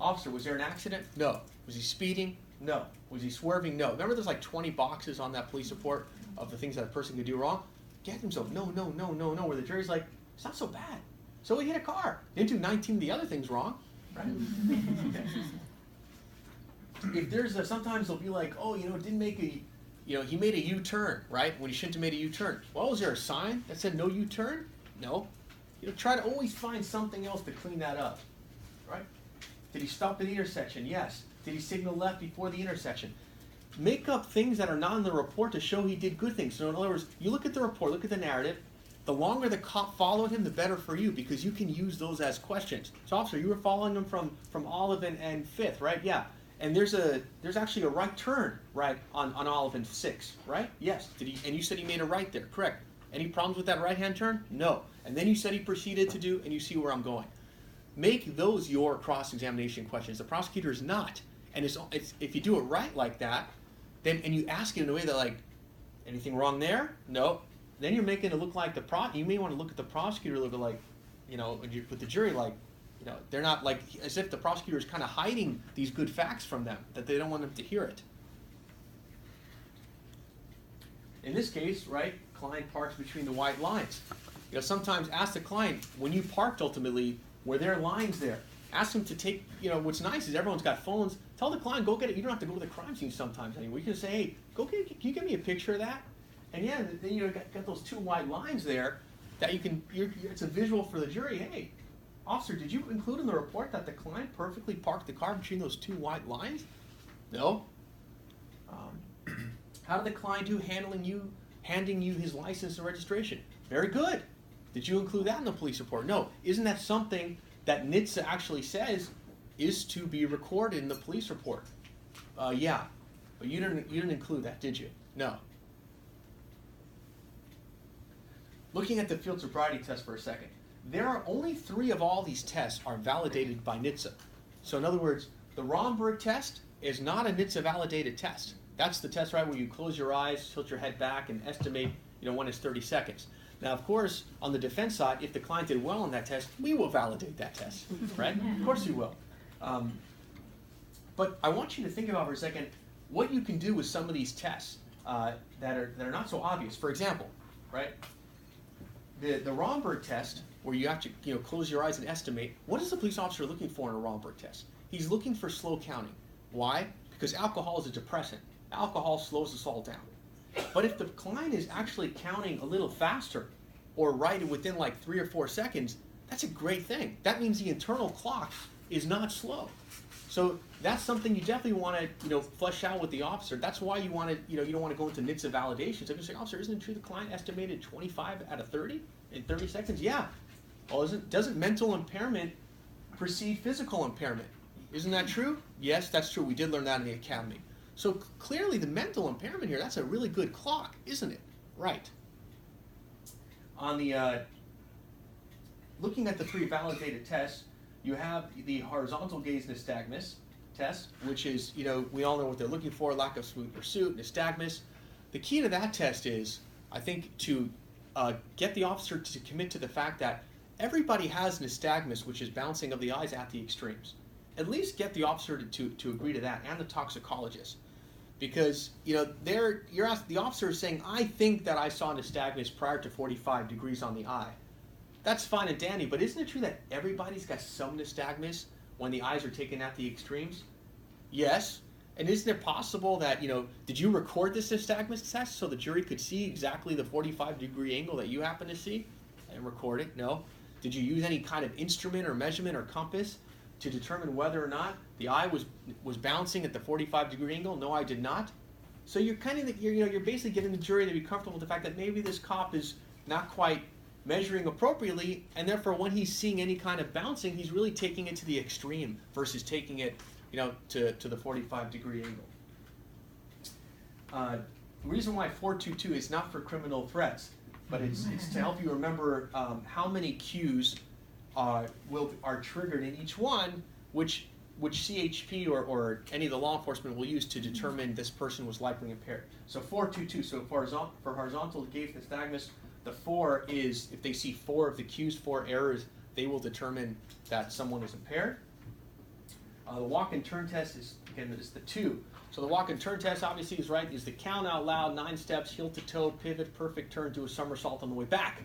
Officer, was there an accident? No. Was he speeding? No. Was he swerving? No. Remember there's like 20 boxes on that police report of the things that a person could do wrong? Get himself, no, no, no, no, no, where the jury's like, it's not so bad. So he hit a car. Didn't do 19 of the other things wrong, right? If there's sometimes they'll be like, oh, didn't make a, he made a U-turn, right? When he shouldn't have made a U-turn. Well, was there a sign that said no U-turn? No. Try to always find something else to clean that up, right? Did he stop at the intersection? Yes. Did he signal left before the intersection? Make up things that are not in the report to show he did good things. So in other words, you look at the report, look at the narrative. The longer the cop followed him, the better for you, because you can use those as questions. So officer, you were following him from Olive and 5th, right? Yeah. And there's actually a right turn, right, on Olive and 6th, right? Yes. And you said he made a right there, correct. Any problems with that right-hand turn? No. And then you said he proceeded to do, and you see where I'm going. Make those your cross-examination questions. The prosecutor is not. And it's if you do it right like that, then and you ask it in a way that like, anything wrong there? No. Then you're making it look like you may want to look at the prosecutor a little bit like, with the jury like, they're not like, as if the prosecutor is kind of hiding these good facts from them, that they don't want them to hear it. In this case, right, client parks between the white lines. Sometimes ask the client, when you parked ultimately, were there lines there? Ask them to take, what's nice is everyone's got phones. Tell the client, go get it. You don't have to go to the crime scene sometimes anymore. You can say, hey, can you give me a picture of that? And yeah, then you got those 2 white lines there that it's a visual for the jury. Hey, officer, did you include in the report that the client perfectly parked the car between those 2 white lines? No. How did the client do handing you his license and registration? Very good. Did you include that in the police report? No. Isn't that something that NHTSA actually says is to be recorded in the police report? Yeah. But you didn't include that, did you? No. Looking at the field sobriety test for a second. There are only 3 of all these tests are validated by NHTSA. So in other words, the Romberg test is not a NHTSA validated test. That's the test, right, where you close your eyes, tilt your head back, and estimate, when it's 30 seconds. Now, of course, on the defense side, if the client did well on that test, we will validate that test, right? Of course we will. But I want you to think about for a second what you can do with some of these tests that are not so obvious. For example, right, the Romberg test, where you have to close your eyes and estimate. What is the police officer looking for in a Romberg test? He's looking for slow counting. Why? Because alcohol is a depressant. Alcohol slows us all down. But if the client is actually counting a little faster, or right within like 3 or 4 seconds, that's a great thing. That means the internal clock is not slow. So that's something you definitely want to flesh out with the officer. That's why you want to you don't want to go into NHTSA validations. So you can say, officer, isn't it true the client estimated 25 out of 30 in 30 seconds? Yeah. Well, doesn't mental impairment precede physical impairment? Isn't that true? Yes, that's true. We did learn that in the academy. So clearly the mental impairment here, that's a really good clock, isn't it? Right. On the, looking at the 3 validated tests, you have the horizontal gaze nystagmus test, which is, we all know what they're looking for, lack of smooth pursuit, nystagmus. The key to that test is, I think, to get the officer to commit to the fact that everybody has nystagmus, which is bouncing of the eyes at the extremes. At least get the officer to agree to that, and the toxicologist. Because, the officer is saying, I think that I saw nystagmus prior to 45 degrees on the eye. That's fine and dandy, but isn't it true that everybody's got some nystagmus when the eyes are taken at the extremes? Yes. And isn't it possible that, did you record this nystagmus test so the jury could see exactly the 45-degree angle that you happen to see? And record it? No. Did you use any kind of instrument or measurement or compass to determine whether or not the eye was bouncing at the 45-degree angle? No, I did not. So you're you're basically getting the jury to be comfortable with the fact that maybe this cop is not quite measuring appropriately, and therefore when he's seeing any kind of bouncing, he's really taking it to the extreme versus taking it, to the 45-degree angle. The reason why 422 is not for criminal threats, but it's to help you remember how many cues are triggered in each one, which CHP or any of the law enforcement will use to determine this person was likely impaired. So 422, so for horizontal gaze nystagmus, the 4 is, if they see 4 of the cues, 4 errors, they will determine that someone is impaired. The walk and turn test is, again, is the 2. So the walk and turn test obviously is right, is the count out loud, 9 steps, heel to toe, pivot, perfect turn, do a somersault on the way back.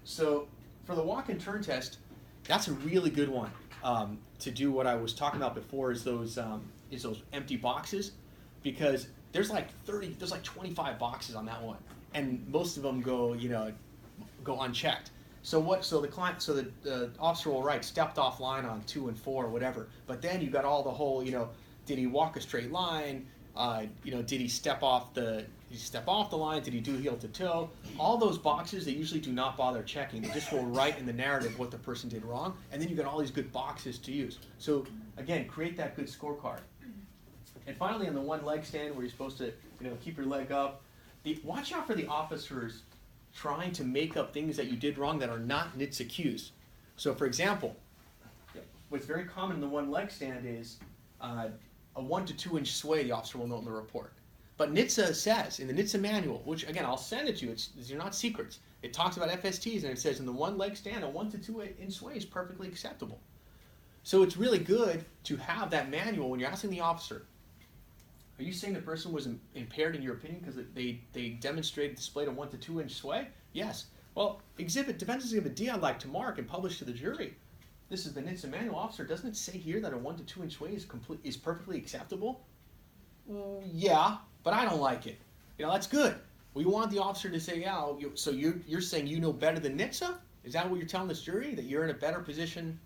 So for the walk and turn test, that's a really good one to do what I was talking about before, is those empty boxes, because there's like 25 boxes on that one, and most of them go unchecked. So the officer will write stepped off line on 2 and 4 or whatever, but then you got all the whole, did he walk a straight line? Did he step off the line? Did he do heel to toe? All those boxes, they usually do not bother checking. They just will write in the narrative what the person did wrong, and then you got all these good boxes to use. So again, create that good scorecard. And finally, on the one leg stand where you're supposed to, keep your leg up, watch out for the officers trying to make up things that you did wrong that are not NHTSA cues. So for example, what's very common in the one leg stand is a 1 to 2 inch sway, the officer will note in the report. But NHTSA says, in the NHTSA manual, which again, I'll send it to you, these are not secrets, it talks about FSTs, and it says in the one leg stand, a 1 to 2 inch sway is perfectly acceptable. So it's really good to have that manual when you're asking the officer, are you saying the person was impaired in your opinion because they displayed a 1 to 2 inch sway? Yes. Well, defense exhibit D I'd like to mark and publish to the jury. This is the NHTSA manual, officer. Doesn't it say here that a 1 to 2 inch sway is perfectly acceptable? Yeah, but I don't like it. That's good. We want the officer to say, yeah, so you're saying you know better than NHTSA? Is that what you're telling this jury? That you're in a better position?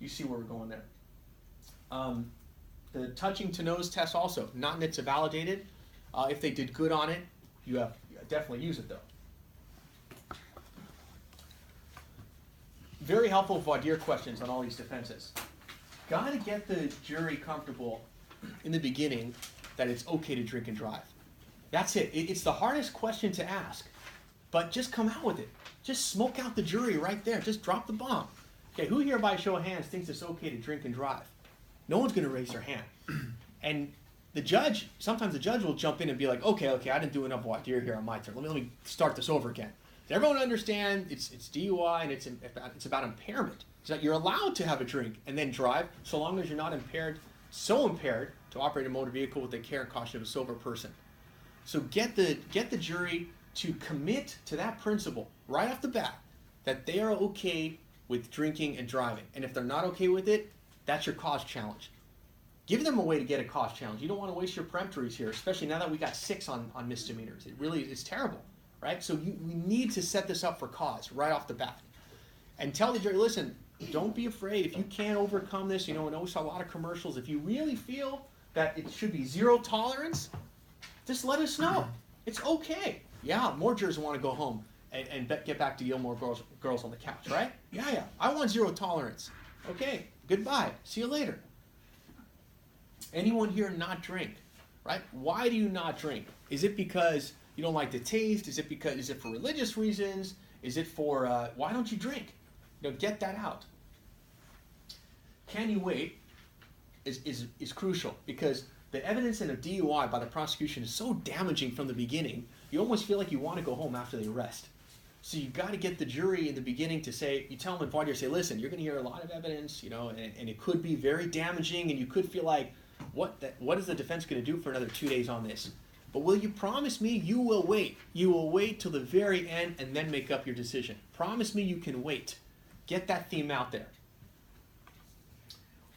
You see where we're going there. The touching to nose test also, not NHTSA validated. If they did good on it, you definitely use it though. Very helpful voir dire questions on all these defenses. Got to get the jury comfortable in the beginning that it's okay to drink and drive. That's it. It's the hardest question to ask, but just come out with it. Just smoke out the jury right there. Just drop the bomb. Okay, who here by show of hands thinks it's okay to drink and drive? No one's going to raise their hand. And sometimes the judge will jump in and be like, okay, I didn't do enough voir dire here on my turn. Let me start this over again. Does everyone understand it's DUI and it's about impairment? So that you're allowed to have a drink and then drive so long as you're not so impaired to operate a motor vehicle with the care and caution of a sober person. So get the jury to commit to that principle right off the bat, that they are okay with drinking and driving. And if they're not okay with it, that's your cause challenge. Give them a way to get a cause challenge. You don't want to waste your peremptories here, especially now that we got 6 on misdemeanors. It's terrible, right? So we need to set this up for cause right off the bat. And tell the jury, listen, don't be afraid. If you can't overcome this, I know we saw a lot of commercials. If you really feel that it should be 0 tolerance, just let us know. It's okay. Yeah, more jurors want to go home and get back to Gilmore girls on the couch, right? Yeah, I want 0 tolerance. Okay, goodbye. See you later. Anyone here not drink, right? Why do you not drink? Is it because you don't like the taste? Is it for religious reasons? Is it for, why don't you drink? Get that out. Can you wait is crucial, because the evidence in a DUI by the prosecution is so damaging from the beginning, you almost feel like you want to go home after the arrest. So you've got to get the jury in the beginning to say, you tell them in voir dire, say, listen, you're going to hear a lot of evidence, and it could be very damaging, and you could feel like, what is the defense going to do for another 2 days on this? But will you promise me you will wait? You will wait till the very end and then make up your decision. Promise me you can wait. Get that theme out there.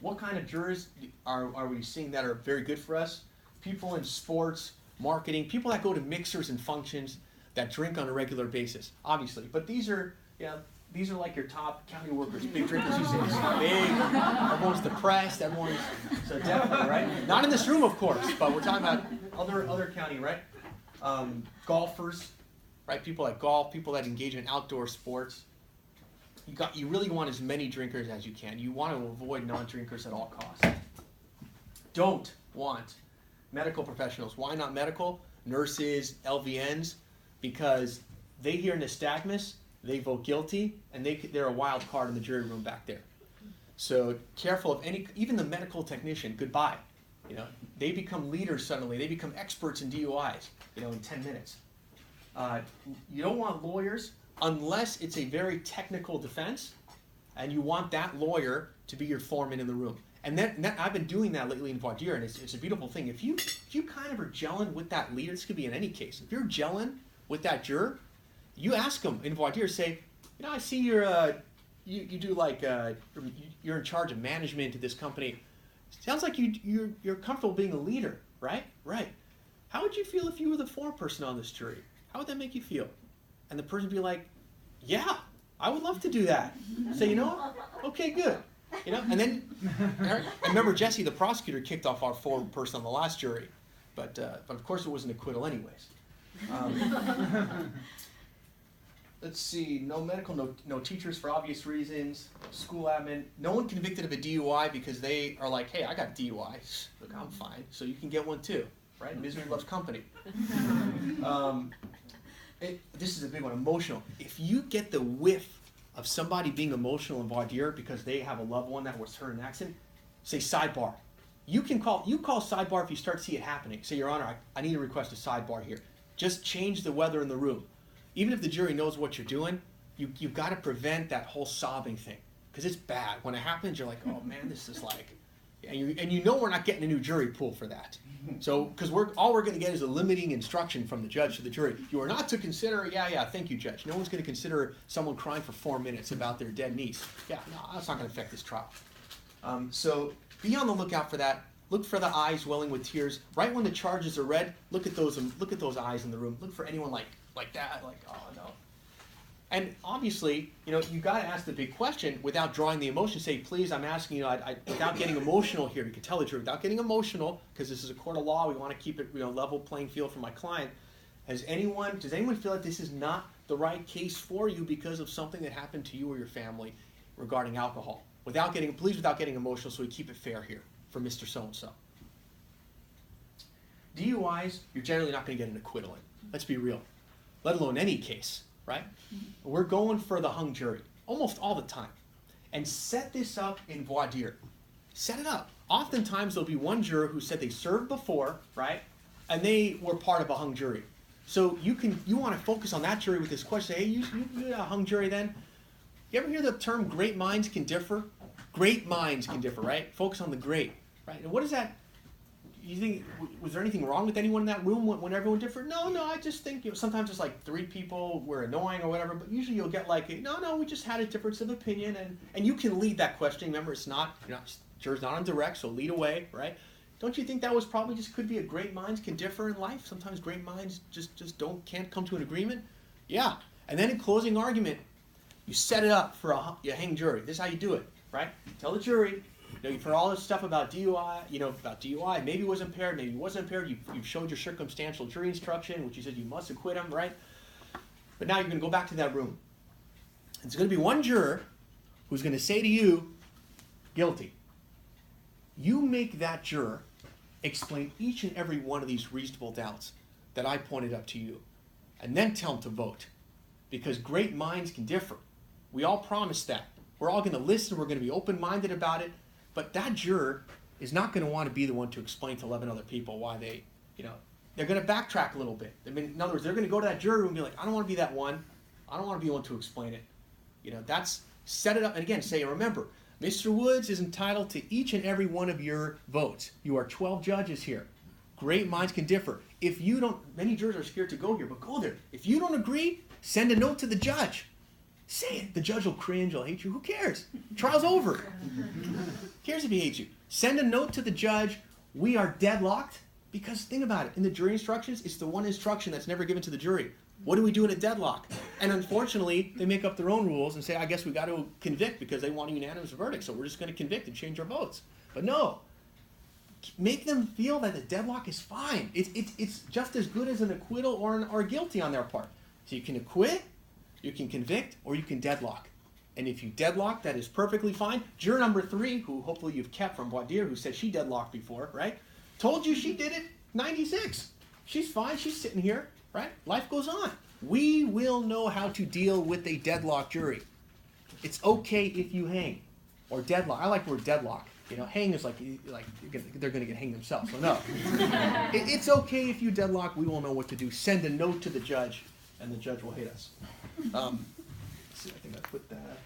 What kind of jurors are we seeing that are very good for us? People in sports, marketing, people that go to mixers and functions, that drink on a regular basis, obviously. But these are like your top county workers, big drinkers these days. Big, everyone's depressed, so definitely, right? Not in this room, of course, but we're talking about other county, right? Golfers, right? People that golf, people that engage in outdoor sports. You really want as many drinkers as you can. You want to avoid non-drinkers at all costs. Don't want medical professionals. Why not medical? Nurses, LVNs, because they hear nystagmus, they vote guilty, and they're a wild card in the jury room back there. So careful of even the medical technician, goodbye. They become leaders suddenly. They become experts in DUIs, in 10 minutes. You don't want lawyers unless it's a very technical defense, and you want that lawyer to be your foreman in the room. And that I've been doing that lately in voir dire, and it's a beautiful thing. If you kind of are gelling with that leader, this could be in any case. If you're gelling with that juror, you ask them in voir dire, say, I see you're you do like you're in charge of management at this company. Sounds like you're comfortable being a leader, right? Right. How would you feel if you were the foreperson on this jury? How would that make you feel? And the person would be like, yeah, I would love to do that. Say, okay, good. And then, I remember Jesse, the prosecutor, kicked off our foreperson on the last jury, but of course it was an acquittal anyways. Let's see, no medical, no teachers for obvious reasons, school admin, no one convicted of a DUI because they are like, hey, I got DUI, look, I'm fine, so you can get one too, right? Misery loves company. This is a big one, emotional. If you get the whiff of somebody being emotional in voir dire because they have a loved one that was hurt in an accident, say sidebar. You call sidebar if you start to see it happening. Say, Your Honor, I need to request a sidebar here. Just change the weather in the room. Even if the jury knows what you're doing, you've got to prevent that whole sobbing thing. Because it's bad. When it happens, you're like, oh man, this is like, and you know we're not getting a new jury pool for that. So, because all we're going to get is a limiting instruction from the judge to the jury. You are not to consider, thank you, Judge. No one's going to consider someone crying for 4 minutes about their dead niece. Yeah, no, that's not going to affect this trial. So be on the lookout for that. Look for the eyes welling with tears. Right when the charges are read, look at those eyes in the room. Look for anyone like that, like, oh no. And obviously, you got to ask the big question without drawing the emotion. Say, please, I'm asking you, without getting emotional here. You can tell the jury without getting emotional, because this is a court of law. We want to keep it, level playing field for my client. Does anyone feel that this is not the right case for you because of something that happened to you or your family regarding alcohol? Without getting emotional, so we keep it fair here for Mr. So-and-so. DUIs, you're generally not going to get an acquittal in. Let's be real. Let alone any case. Right? We're going for the hung jury almost all the time. And set this up in voir dire. Set it up. Oftentimes there'll be one juror who said they served before, right? And they were part of a hung jury. So you want to focus on that jury with this question. Hey, you a hung jury then? You ever hear the term great minds can differ? Great minds can differ, right? Focus on the great, right? And what is that? You think, was there anything wrong with anyone in that room when everyone differed? No, I just think sometimes it's like 3 people were annoying or whatever, but usually you'll get like, no, we just had a difference of opinion, and you can lead that questioning. Remember, juror's not on direct, so lead away, right? Don't you think that was probably just could be a great minds can differ in life? Sometimes great minds just can't come to an agreement? Yeah. And then in closing argument, you set it up for a hang jury. This is how you do it, right? Tell the jury, you've heard all this stuff about DUI, maybe it was impaired, maybe it wasn't impaired. You've showed your circumstantial jury instruction, which you said you must acquit him, right? But now you're going to go back to that room. It's going to be one juror who's going to say to you, guilty. You make that juror explain each and every one of these reasonable doubts that I pointed up to you, and then tell them to vote. Because great minds can differ. We all promise that. We're all going to listen, we're going to be open-minded about it, but that juror is not going to want to be the one to explain to 11 other people why they're going to backtrack a little bit. In other words, they're going to go to that jury room and be like, I don't want to be that one. I don't want to be the one to explain it. That's, set it up, and again, say, remember, Mr. Woods is entitled to each and every one of your votes. You are 12 judges here. Great minds can differ. If you don't, many jurors are scared to go here, but go there. If you don't agree, send a note to the judge. Say it. The judge will cringe, he'll hate you. Who cares? Trial's over. Who cares if he hates you? Send a note to the judge. We are deadlocked. Because think about it. In the jury instructions, it's the one instruction that's never given to the jury. What do we do in a deadlock? And unfortunately, they make up their own rules and say, I guess we got to convict because they want a unanimous verdict, so we're just going to convict and change our votes. But no. Make them feel that the deadlock is fine. It's just as good as an acquittal or guilty on their part. So you can acquit, you can convict, or you can deadlock. And if you deadlock, that is perfectly fine. Juror number 3, who hopefully you've kept from voir dire, who said she deadlocked before, right? Told you she did it 96. She's fine. She's sitting here, right? Life goes on. We will know how to deal with a deadlock jury. It's okay if you hang or deadlock. I like the word deadlock. Hang is like they're going to get hanged themselves. So no. It's okay if you deadlock. We will know what to do. Send a note to the judge, and the judge will hate us. Let's see, I think I put that.